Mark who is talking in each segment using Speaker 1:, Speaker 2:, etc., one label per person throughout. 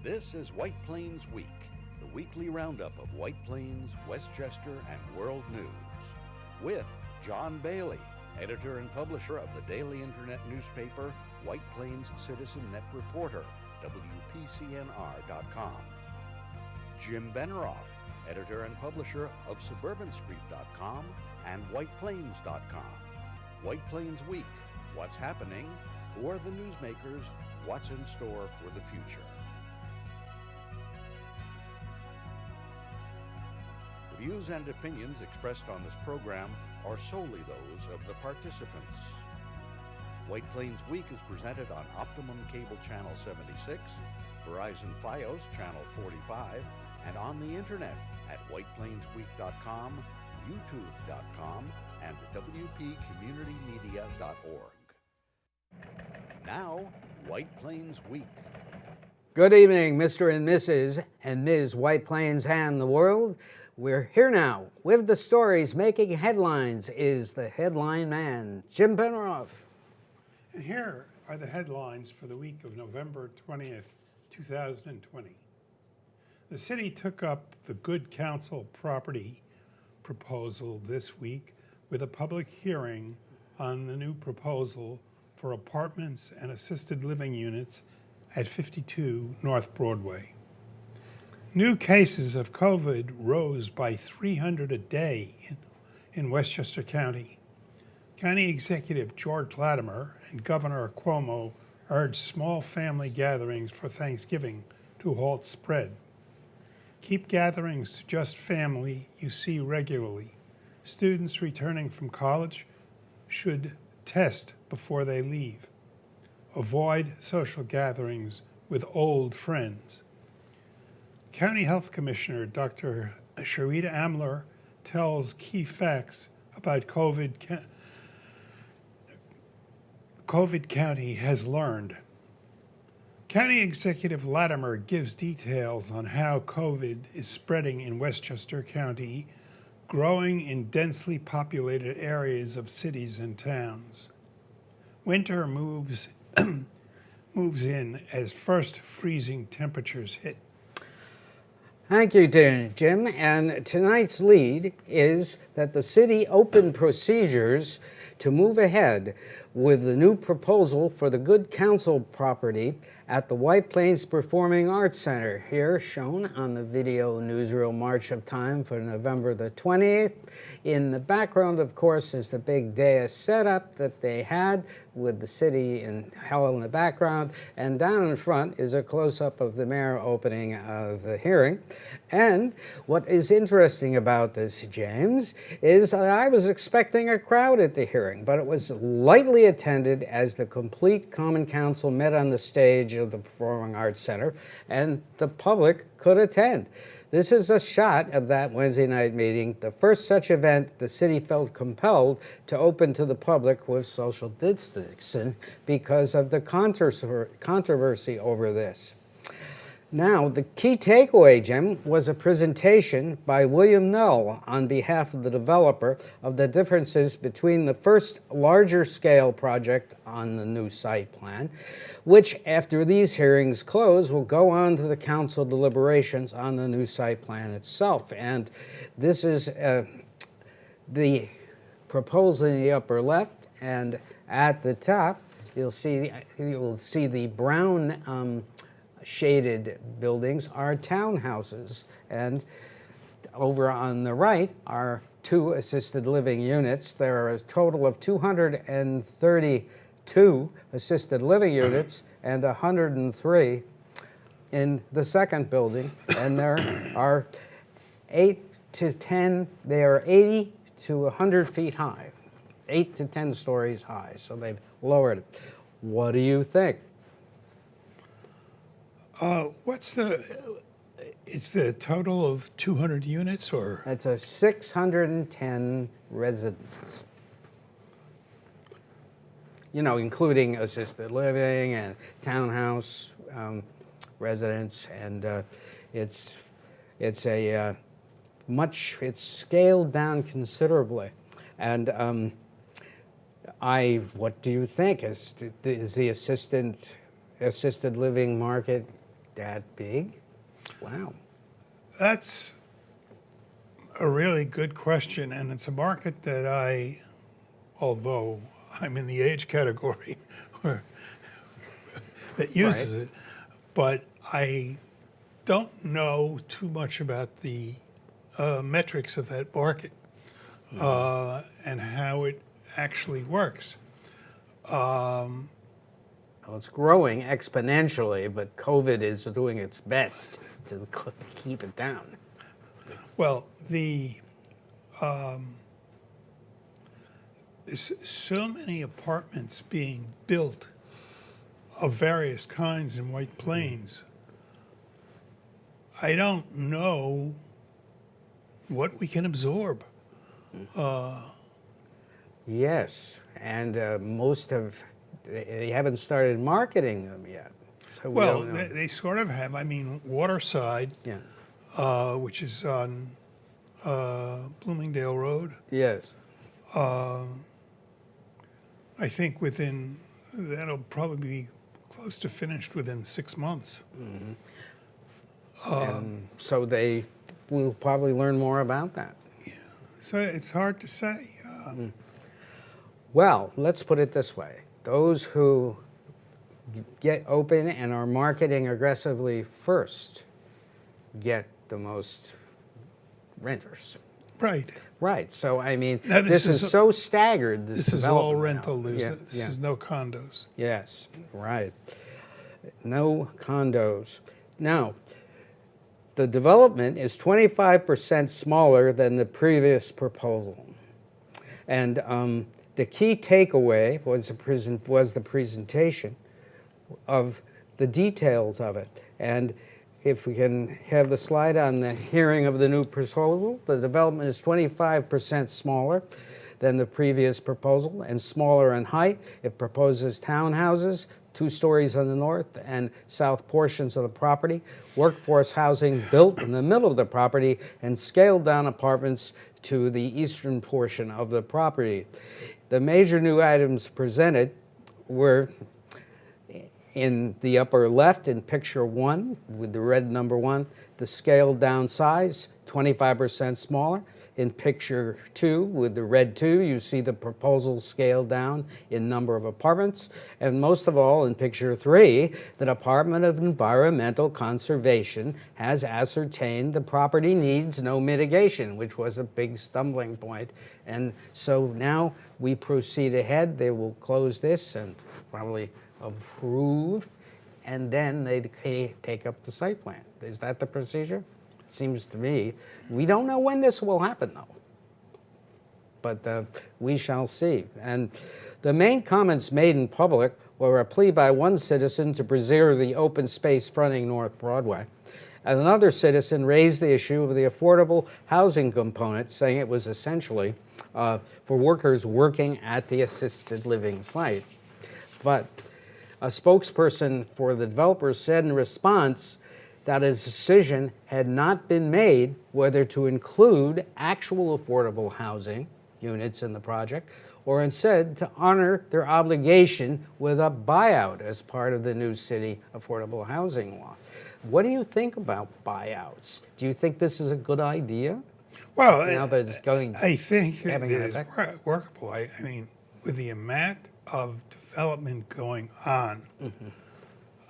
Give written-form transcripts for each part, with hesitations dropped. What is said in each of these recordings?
Speaker 1: This is White Plains Week, the weekly roundup of White Plains, Westchester, and world news. With John Bailey, editor and publisher of the daily internet newspaper White Plains Citizen Net Reporter, WPCNR.com. Jim Beneroff, editor and publisher of SuburbanStreet.com and WhitePlains.com. White Plains Week, what's happening? Who are the newsmakers? What's in store for the future? The views and opinions expressed on this program are solely those of the participants. White Plains Week is presented on Optimum Cable Channel 76, Verizon Fios Channel 45, and on the internet at whiteplainsweek.com, youtube.com, and wpcommunitymedia.org. Now, White Plains Week.
Speaker 2: Good evening, Mr. and Mrs. and Ms. White Plains and the world. We're here now with the stories making headlines is the headline man, Jim Beneroff.
Speaker 3: And here are the headlines for the week of November 20th, 2020. The city took up the Good Counsel property proposal this week with a public hearing on the new proposal for apartments and assisted living units at 52 North Broadway. New cases of COVID rose by 300 a day in Westchester County. County Executive George Latimer and Governor Cuomo urged small family gatherings for Thanksgiving to halt spread. Keep gatherings to just family you see regularly. Students returning from college should test before they leave. Avoid social gatherings with old friends. County Health Commissioner Dr. Sharita Amler tells key facts about COVID County has learned. County Executive Latimer gives details on how COVID is spreading in Westchester County, growing in densely populated areas of cities and towns. Winter moves in as first freezing temperatures hit.
Speaker 2: Thank you, Jim. And tonight's lead is that the city opened procedures to move ahead with the new proposal for the Good Counsel property at the White Plains Performing Arts Center, here shown on the video newsreel March of Time for November the 20th. In the background, of course, is the big dais setup that they had with the city and hell in the background, and down in front is a close-up of the mayor opening the hearing. And what is interesting about this, James, is that I was expecting a crowd at the hearing, but it was lightly attended as the complete Common Council met on the stage of the Performing Arts Center, and the public could attend. This is a shot of that Wednesday night meeting, the first such event the city felt compelled to open to the public with social distancing because of the controversy over this. Now, the key takeaway, Jim, was a presentation by William Null on behalf of the developer of the differences between the first larger scale project on the new site plan, which after these hearings close will go on to the council deliberations on the new site plan itself. And this is the proposal in the upper left, and at the top you'll see the brown shaded buildings are townhouses, and over on the right are 2 assisted living units. There are a total of 232 assisted living units and 103 in the second building, and there are 8 to 10, they are 80 to 100 feet high, 8 to 10 stories high, so they've lowered it. What do you think?
Speaker 3: It's the total of 200 units, or?
Speaker 2: That's a 610 residents. You know, including assisted living and townhouse residents, and it's scaled down considerably. And what do you think? Is the assisted living market that big? Wow.
Speaker 3: That's a really good question, and it's a market that although I'm in the age category that uses it, but I don't know too much about the metrics of that market and how it actually works.
Speaker 2: Well, it's growing exponentially, but COVID is doing its best to keep it down.
Speaker 3: Well, there's so many apartments being built of various kinds in White Plains. I don't know what we can absorb.
Speaker 2: Yes, and they haven't started marketing them yet. So we
Speaker 3: Well,
Speaker 2: don't know.
Speaker 3: they sort of have. I mean, Waterside,
Speaker 2: Yeah.
Speaker 3: which is on Bloomingdale Road,
Speaker 2: Yes.
Speaker 3: I think that'll probably be close to finished within 6 months.
Speaker 2: And so they will probably learn more about that.
Speaker 3: So it's hard to say.
Speaker 2: Well, let's put it this way. Those who get open and are marketing aggressively first get the most renters.
Speaker 3: Right.
Speaker 2: Right. So, I mean,
Speaker 3: Now,
Speaker 2: this is so staggered.
Speaker 3: This is all
Speaker 2: development now.
Speaker 3: rental. This
Speaker 2: Yeah.
Speaker 3: is no condos.
Speaker 2: Yes, right. No condos. Now, the development is 25% smaller than the previous proposal. And the key takeaway was the presentation of the details of it. And if we can have the slide on the hearing of the new proposal, the development is 25% smaller than the previous proposal and smaller in height. It proposes townhouses, 2 stories on the north and south portions of the property, workforce housing built in the middle of the property, and scaled down apartments to the eastern portion of the property. The major new items presented were in the upper left in picture 1 with the red number 1, the scaled down size, 25% smaller. In picture 2 with the red 2, you see the proposal scaled down in number of apartments. And most of all, in picture 3, the Department of Environmental Conservation has ascertained the property needs no mitigation, which was a big stumbling point. And so now we proceed ahead. They will close this and probably approve, and then they take up the site plan. Is that the procedure? It seems to me. We don't know when this will happen, though, but we shall see. And the main comments made in public were a plea by one citizen to preserve the open space fronting North Broadway. And another citizen raised the issue of the affordable housing component, saying it was essentially for workers working at the assisted living site. But a spokesperson for the developers said in response that a decision had not been made whether to include actual affordable housing units in the project or instead to honor their obligation with a buyout as part of the new city affordable housing law. What do you think about buyouts? Do you think this is a good idea?
Speaker 3: Well,
Speaker 2: Now that it's going,
Speaker 3: I think that
Speaker 2: having an
Speaker 3: it is
Speaker 2: effect?
Speaker 3: workable. I mean, with the amount of development going on,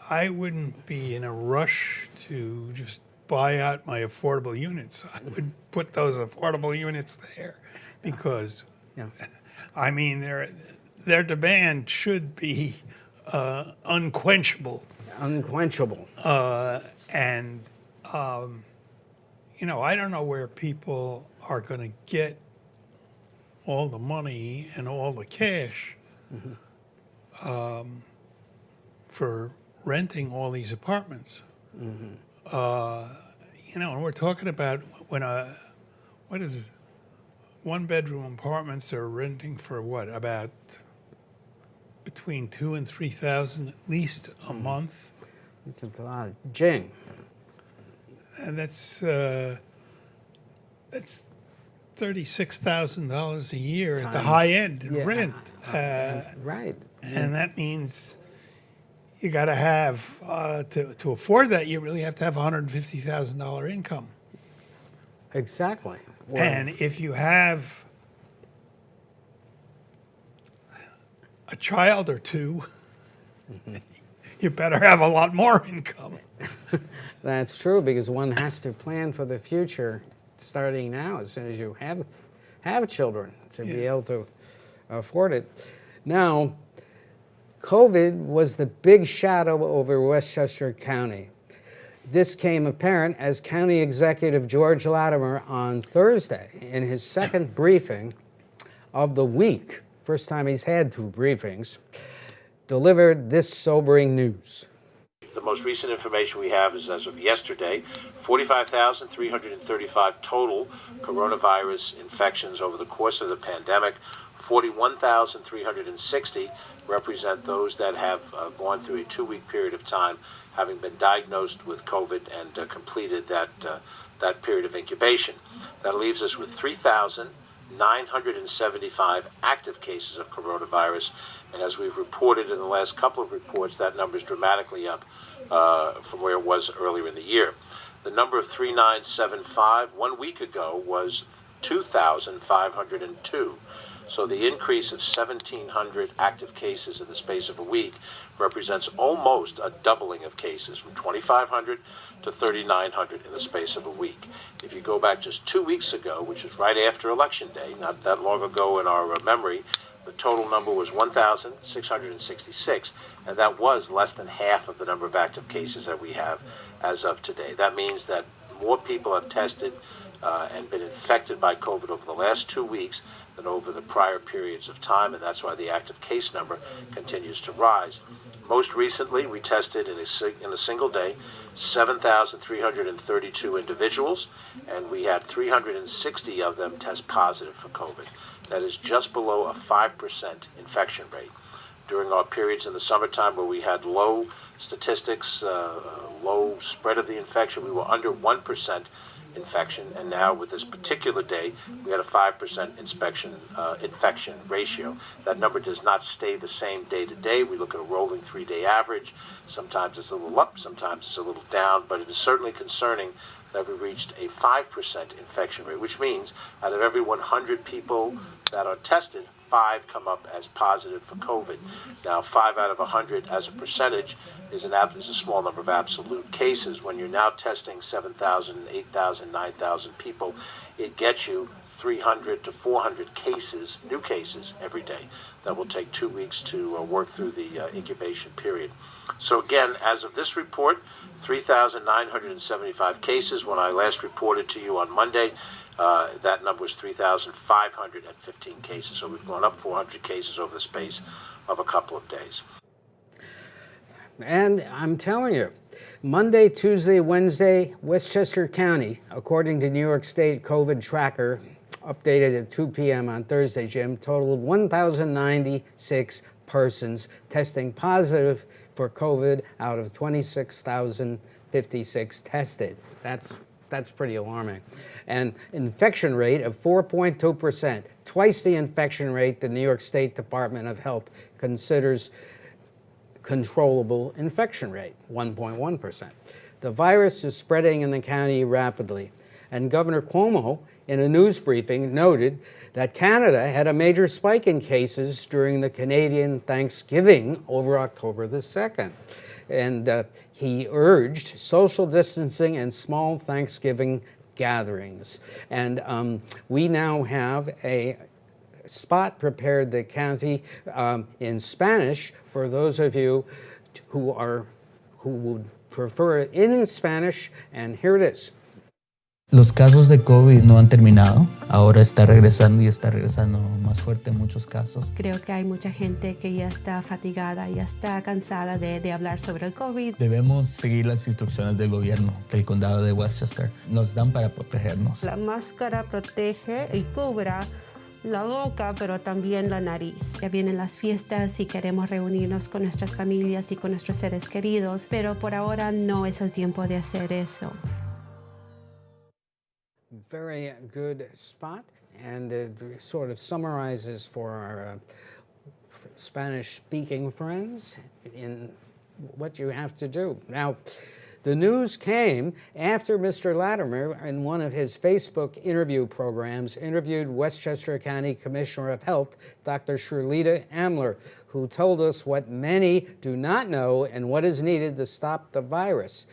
Speaker 3: I wouldn't be in a rush to just buy out my affordable units. I would put those affordable units there because,
Speaker 2: Yeah.
Speaker 3: I mean, their demand should be unquenchable.
Speaker 2: Unquenchable.
Speaker 3: And, you know, I don't know where people are going to get all the money and all the cash for renting all these apartments. You know, and we're talking about what is it? 1-bedroom apartments are renting for what, about between $2,000 and $3,000 at least a month.
Speaker 2: It's a lot of jing.
Speaker 3: And that's $36,000 a year at the
Speaker 2: Times-
Speaker 3: high end in
Speaker 2: yeah,
Speaker 3: rent.
Speaker 2: Right.
Speaker 3: And that means, you got to have, to afford that, you really have to have $150,000 income.
Speaker 2: Exactly. Well,
Speaker 3: And if you have a child or two, you better have a lot more income.
Speaker 2: that's true, because one has to plan for the future starting now, as soon as you have children, to be able to afford it. Now, COVID was the big shadow over Westchester County. This came apparent as County Executive George Latimer on Thursday, in his second briefing of the week, first time he's had two briefings, delivered this sobering news.
Speaker 4: The most recent information we have is as of yesterday, 45,335 total coronavirus infections over the course of the pandemic. 41,360 represent those that have gone through a 2-week period of time having been diagnosed with COVID and completed that period of incubation. That leaves us with 3,975 active cases of coronavirus, and as we've reported in the last couple of reports, that number is dramatically up from where it was earlier in the year. The number of 3,975 1 week ago was 2,502. So the increase of 1,700 active cases in the space of a week represents almost a doubling of cases, from 2,500 to 3,900 in the space of a week. If you go back just 2 weeks ago, which is right after Election Day, not that long ago in our memory, the total number was 1,666, and that was less than half of the number of active cases that we have as of today. That means that more people have tested and been infected by COVID over the last 2 weeks than over the prior periods of time, and that's why the active case number continues to rise. Most recently, we tested in a single day 7,332 individuals, and we had 360 of them test positive for COVID. That is just below a 5% infection rate. During our periods in the summertime where we had low statistics, low spread of the infection, we were under 1% infection, and now with this particular day, we had a 5% infection ratio. That number does not stay the same day to day. We look at a rolling 3-day average. Sometimes it's a little up, sometimes it's a little down, but it is certainly concerning that we reached a 5% infection rate, which means out of every 100 people that are tested, 5 come up as positive for COVID. Now, 5 out of 100 as a percentage is a small number of absolute cases. When you're now testing 7,000, 8,000, 9,000 people, it gets you 300 to 400 cases, new cases, every day. That will take 2 weeks to work through the incubation period. So again, as of this report, 3,975 cases. When I last reported to you on Monday, that number was 3,515 cases. So we've gone up 400 cases over the space of a couple of days.
Speaker 2: And I'm telling you, Monday, Tuesday, Wednesday, Westchester County, according to New York State COVID Tracker, updated at 2 p.m. on Thursday, Jim, totaled 1,096 persons testing positive for COVID out of 26,056 tested. That's pretty alarming. And infection rate of 4.2%, twice the infection rate the New York State Department of Health considers controllable infection rate, 1.1%. The virus is spreading in the county rapidly, and Governor Cuomo, in a news briefing, noted that Canada had a major spike in cases during the Canadian Thanksgiving over October the 2nd. And he urged social distancing and small Thanksgiving gatherings. And we now have a spot prepared, the county, in Spanish for those of you who would prefer it in Spanish, and here it is.
Speaker 5: Los casos de COVID no han terminado. Ahora está regresando y está regresando más fuerte en muchos casos.
Speaker 6: Creo que hay mucha gente que ya está fatigada, ya está cansada de hablar sobre el COVID.
Speaker 5: Debemos seguir las instrucciones del gobierno del condado de Westchester. Nos dan para protegernos.
Speaker 6: La máscara protege y cubra la boca, pero también la nariz. Ya vienen las fiestas y queremos reunirnos con nuestras familias y con nuestros seres queridos, pero por ahora no es el tiempo de hacer eso.
Speaker 2: Very good spot, and it sort of summarizes for our Spanish-speaking friends in what you have to do. Now, the news came after Mr. Latimer, in one of his Facebook interview programs, interviewed Westchester County Commissioner of Health, Dr. Shirlita Amler, who told us what many do not know and what is needed to stop the virus.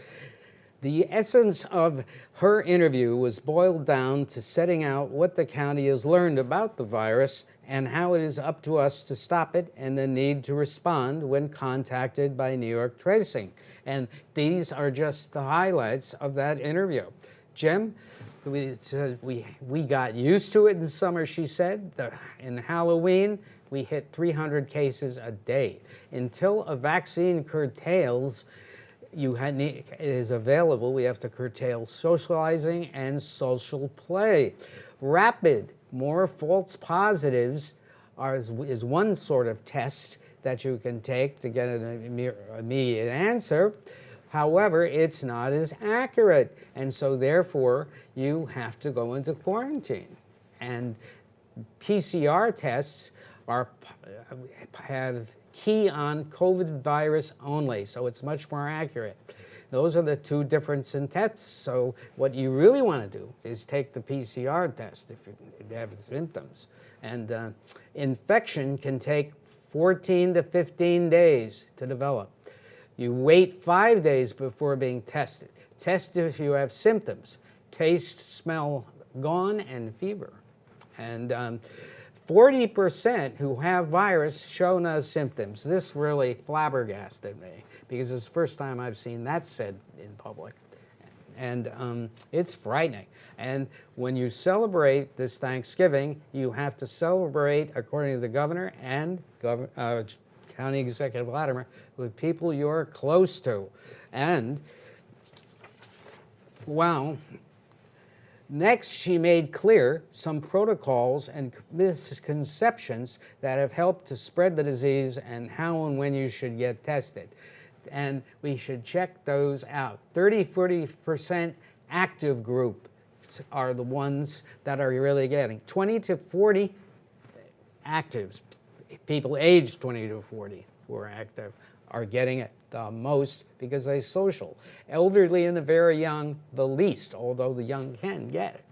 Speaker 2: The essence of her interview was boiled down to setting out what the county has learned about the virus and how it is up to us to stop it and the need to respond when contacted by New York Tracing. And these are just the highlights of that interview. Jim, we got used to it in summer, she said. In Halloween, we hit 300 cases a day. Until a vaccine curtails is available, we have to curtail socializing and social play. Rapid, more false positives is one sort of test that you can take to get an immediate answer. However, it's not as accurate, and so therefore you have to go into quarantine. And PCR tests have key on COVID virus only, so it's much more accurate. Those are the two differences in tests. So what you really want to do is take the PCR test if you have symptoms. And infection can take 14 to 15 days to develop. You wait 5 days before being tested. Test if you have symptoms: taste, smell gone, and fever. And 40% who have virus show no symptoms. This really flabbergasted me because it's the first time I've seen that said in public. And it's frightening. And when you celebrate this Thanksgiving, you have to celebrate, according to the governor and County Executive Latimer, with people you're close to. And, well, next, she made clear some protocols and misconceptions that have helped to spread the disease and how and when you should get tested. And we should check those out. 30-40% active group are the ones that are really getting. 20 to 40 actives, people aged 20 to 40 who are active, are getting it the most because they're social. Elderly and the very young, the least, although the young can get it.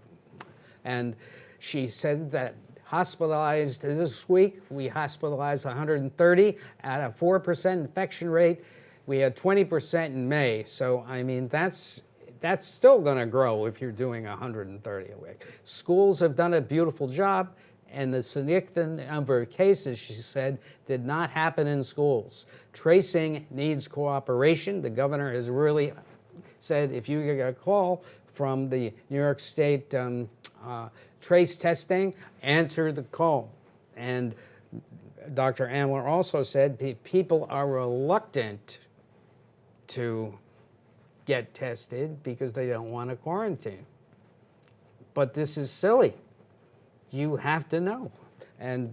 Speaker 2: And she said that hospitalized this week, we hospitalized 130 at a 4% infection rate. We had 20% in May. So, I mean, that's still going to grow if you're doing 130 a week. Schools have done a beautiful job, and the significant number of cases, she said, did not happen in schools. Tracing needs cooperation. The governor has really said if you get a call from the New York State trace testing, answer the call. And Dr. Amler also said people are reluctant to get tested because they don't want to quarantine. But this is silly. You have to know.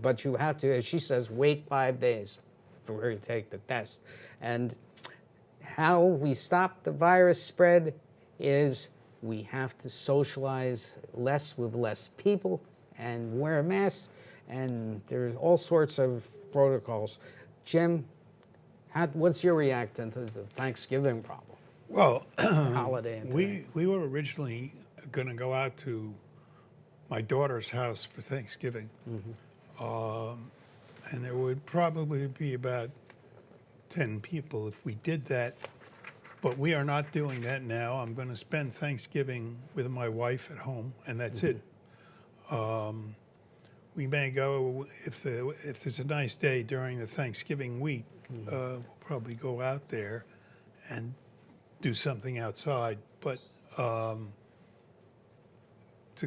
Speaker 2: But you have to, as she says, wait 5 days before you take the test. And how we stop the virus spread is we have to socialize less with less people and wear masks, and there's all sorts of protocols. Jim, what's your reaction to the Thanksgiving problem?
Speaker 3: Well,
Speaker 2: Holiday and
Speaker 3: we were originally going to go out to my daughter's house for Thanksgiving. And there would probably be about 10 people if we did that. But we are not doing that now. I'm going to spend Thanksgiving with my wife at home, and that's it. We may go, if there's a nice day during the Thanksgiving week, we'll probably go out there and do something outside. But to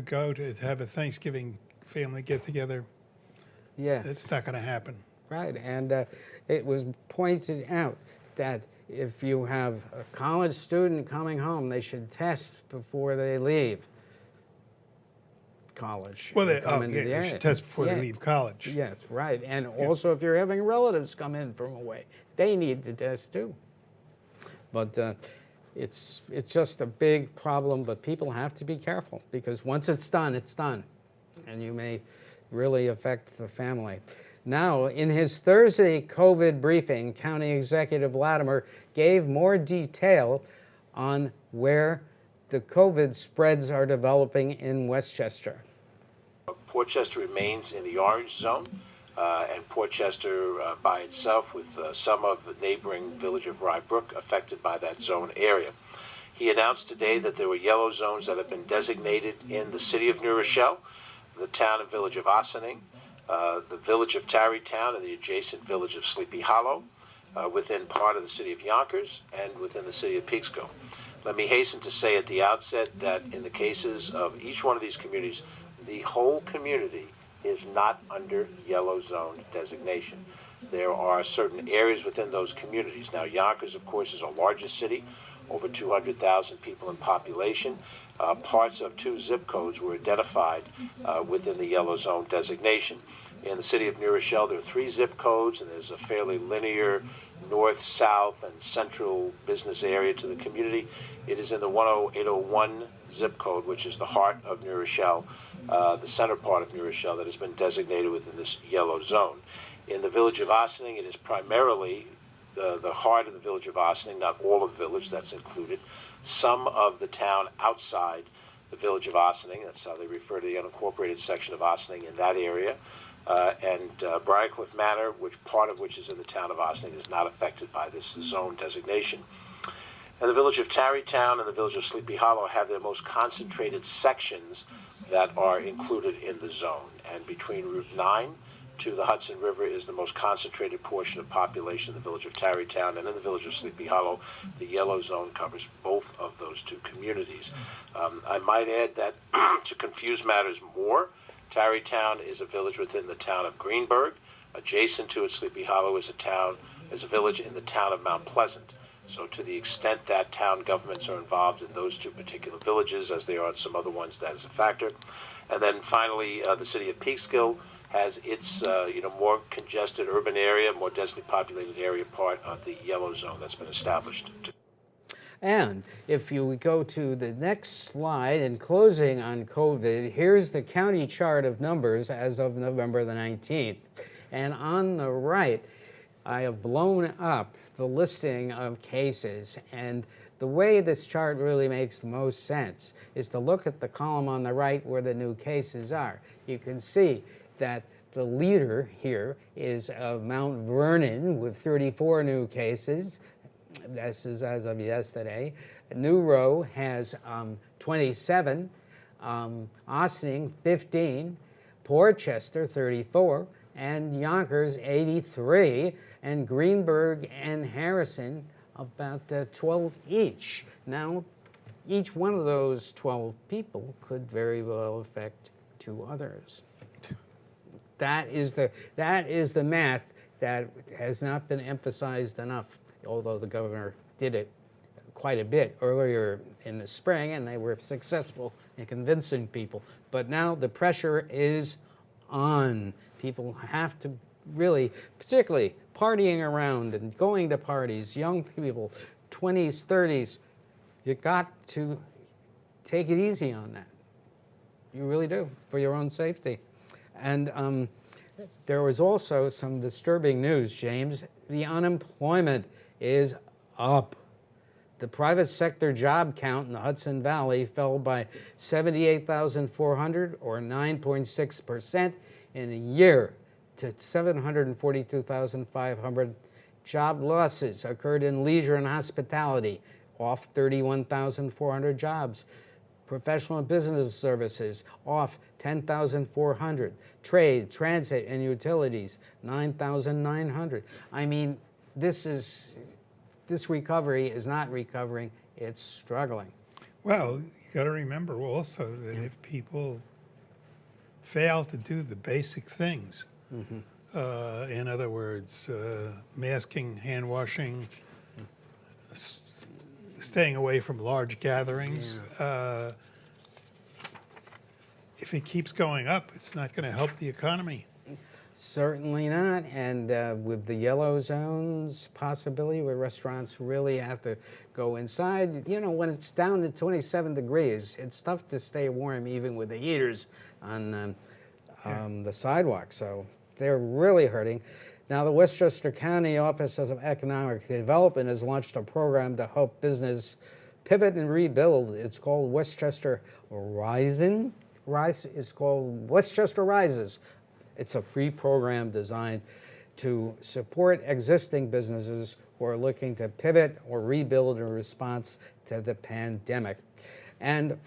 Speaker 3: go to have a Thanksgiving family get-together,
Speaker 2: Yeah.
Speaker 3: it's not going to happen.
Speaker 2: Right, and it was pointed out that if you have a college student coming home, they should test before they leave college.
Speaker 3: Well,
Speaker 2: and come into the
Speaker 3: they
Speaker 2: area.
Speaker 3: should test before
Speaker 2: Yeah.
Speaker 3: they leave college.
Speaker 2: Yes, right, and also if you're having relatives come in from away, they need to test too. But it's just a big problem, but people have to be careful because once it's done, and you may really affect the family. Now, in his Thursday COVID briefing, County Executive Latimer gave more detail on where the COVID spreads are developing in Westchester.
Speaker 4: Portchester remains in the orange zone, and Portchester by itself, with some of the neighboring village of Rye Brook affected by that zone area. He announced today that there were yellow zones that have been designated in the city of New Rochelle, the town and village of Ossining, the village of Tarrytown, and the adjacent village of Sleepy Hollow, within part of the city of Yonkers, and within the city of Peekskill. Let me hasten to say at the outset that in the cases of each one of these communities, the whole community is not under yellow zone designation. There are certain areas within those communities. Now, Yonkers, of course, is our largest city, over 200,000 people in population. Parts of 2 zip codes were identified within the yellow zone designation. In the city of New Rochelle, there are 3 zip codes, and there's a fairly linear north, south, and central business area to the community. It is in the 10801 zip code, which is the heart of New Rochelle, the center part of New Rochelle, that has been designated within this yellow zone. In the village of Ossining, it is primarily the heart of the village of Ossining, not all of the village, that's included. Some of the town outside the village of Ossining, that's how they refer to the unincorporated section of Ossining in that area. And Briarcliff Manor, part of which is in the town of Ossining, is not affected by this zone designation. And the village of Tarrytown and the village of Sleepy Hollow have their most concentrated sections that are included in the zone. And between Route 9 to the Hudson River is the most concentrated portion of population in the village of Tarrytown, and in the village of Sleepy Hollow, the yellow zone covers both of those 2 communities. I might add that to confuse matters more, Tarrytown is a village within the town of Greenburgh. Adjacent to it, Sleepy Hollow is a village in the town of Mount Pleasant. So to the extent that town governments are involved in those 2 particular villages, as they are in some other ones, that is a factor. And then finally, the city of Peekskill has its more congested urban area, more densely populated area, part of the yellow zone that's been established.
Speaker 2: And if you go to the next slide, in closing on COVID, here's the county chart of numbers as of November the 19th. And on the right, I have blown up the listing of cases. And the way this chart really makes the most sense is to look at the column on the right where the new cases are. You can see that the leader here is Mount Vernon with 34 new cases. This is as of yesterday. New Row has 27, Ossining 15, Portchester 34, and Yonkers 83, and Greenburgh and Harrison about 12 each. Now, each one of those 12 people could very well affect 2 others. That is the math that has not been emphasized enough, although the governor did it quite a bit earlier in the spring, and they were successful in convincing people. But now the pressure is on. People have to really, particularly partying around and going to parties, young people, 20s, 30s, you got to take it easy on that. You really do, for your own safety. And there was also some disturbing news, James. The unemployment is up. The private sector job count in the Hudson Valley fell by 78,400 or 9.6% in a year to 742,500. Job losses occurred in leisure and hospitality, off 31,400 jobs. Professional and business services, off 10,400. Trade, transit, and utilities, 9,900. I mean, this recovery is not recovering, it's struggling.
Speaker 3: Well, you got to remember also that if people fail to do the basic things, in other words, masking, hand washing, staying away from large gatherings, if it keeps going up, it's not going to help the economy.
Speaker 2: Certainly not, and with the yellow zones possibility where restaurants really have to go inside, you know, when it's down to 27 degrees, it's tough to stay warm even with the heaters on the sidewalk. So they're really hurting. Now, the Westchester County Office of Economic Development has launched a program to help business pivot and rebuild. It's called Westchester Rising. It's called Westchester Rises. It's a free program designed to support existing businesses who are looking to pivot or rebuild in response to the pandemic. And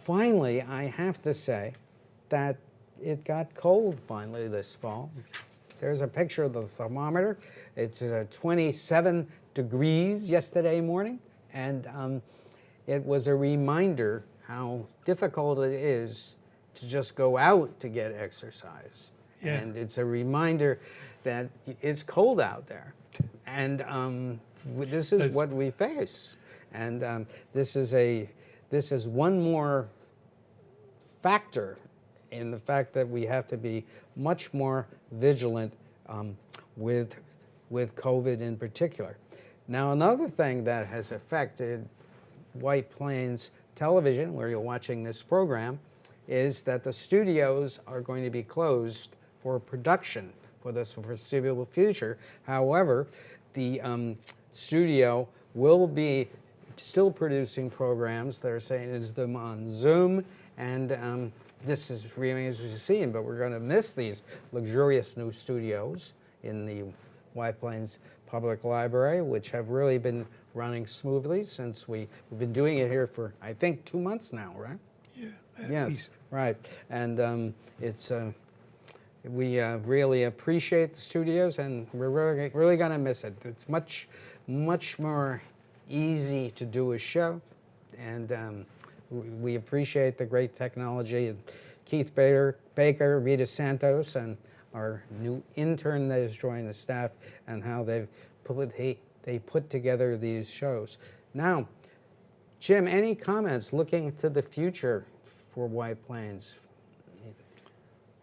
Speaker 2: finally, I have to say that it got cold finally this fall. There's a picture of the thermometer. It's 27 degrees yesterday morning, and it was a reminder how difficult it is to just go out to get exercise.
Speaker 3: Yeah.
Speaker 2: And it's a reminder that it's cold out there, and this is what we face. And this is one more factor in the fact that we have to be much more vigilant with COVID in particular. Now, another thing that has affected White Plains Television, where you're watching this program, is that the studios are going to be closed for production for the foreseeable future. However, the studio will be still producing programs. They're saying them on Zoom, and this is remains to be seen, but we're going to miss these luxurious new studios in the White Plains Public Library, which have really been running smoothly since we've been doing it here for, I think, 2 months now, right?
Speaker 3: Yeah,
Speaker 2: Yes,
Speaker 3: at least.
Speaker 2: right. And we really appreciate the studios, and we're really going to miss it. It's much more easy to do a show, and we appreciate the great technology. And Keith Baker, Rita Santos, and our new intern that has joined the staff, and how they put together these shows. Now, Jim, any comments looking to the future for White Plains?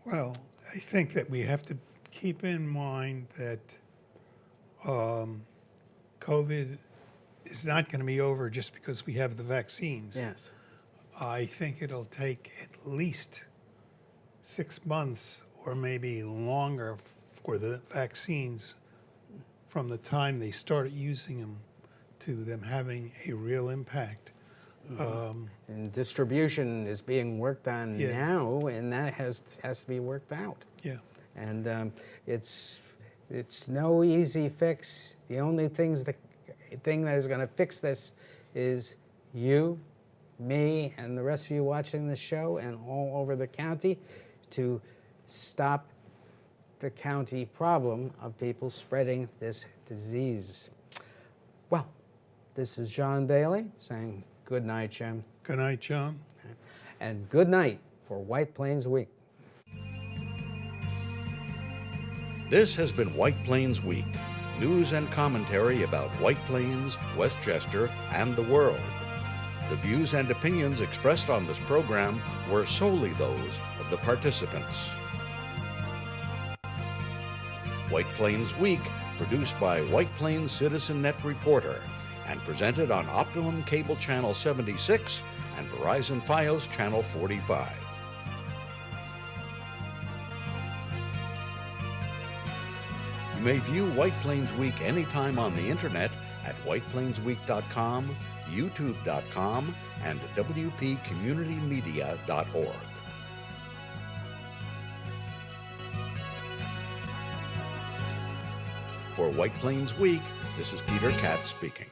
Speaker 3: Well, I think that we have to keep in mind that COVID is not going to be over just because we have the vaccines.
Speaker 2: Yes.
Speaker 3: I think it'll take at least 6 months or maybe longer for the vaccines from the time they started using them to them having a real impact.
Speaker 2: And distribution is being worked on
Speaker 3: Yeah.
Speaker 2: now, and that has to be worked out.
Speaker 3: Yeah.
Speaker 2: And it's no easy fix. The only thing that is going to fix this is you, me, and the rest of you watching the show, and all over the county, to stop the county problem of people spreading this disease. Well, this is John Bailey saying good night, Jim.
Speaker 3: Good night, John.
Speaker 2: And good night for White Plains Week.
Speaker 1: This has been White Plains Week, news and commentary about White Plains, Westchester, and the world. The views and opinions expressed on this program were solely those of the participants. White Plains Week, produced by White Plains Citizen Net Reporter, and presented on Optimum Cable Channel 76 and Verizon Fios Channel 45. You may view White Plains Week anytime on the internet at whiteplainsweek.com, youtube.com, and wpcommunitymedia.org. For White Plains Week, this is Peter Katz speaking.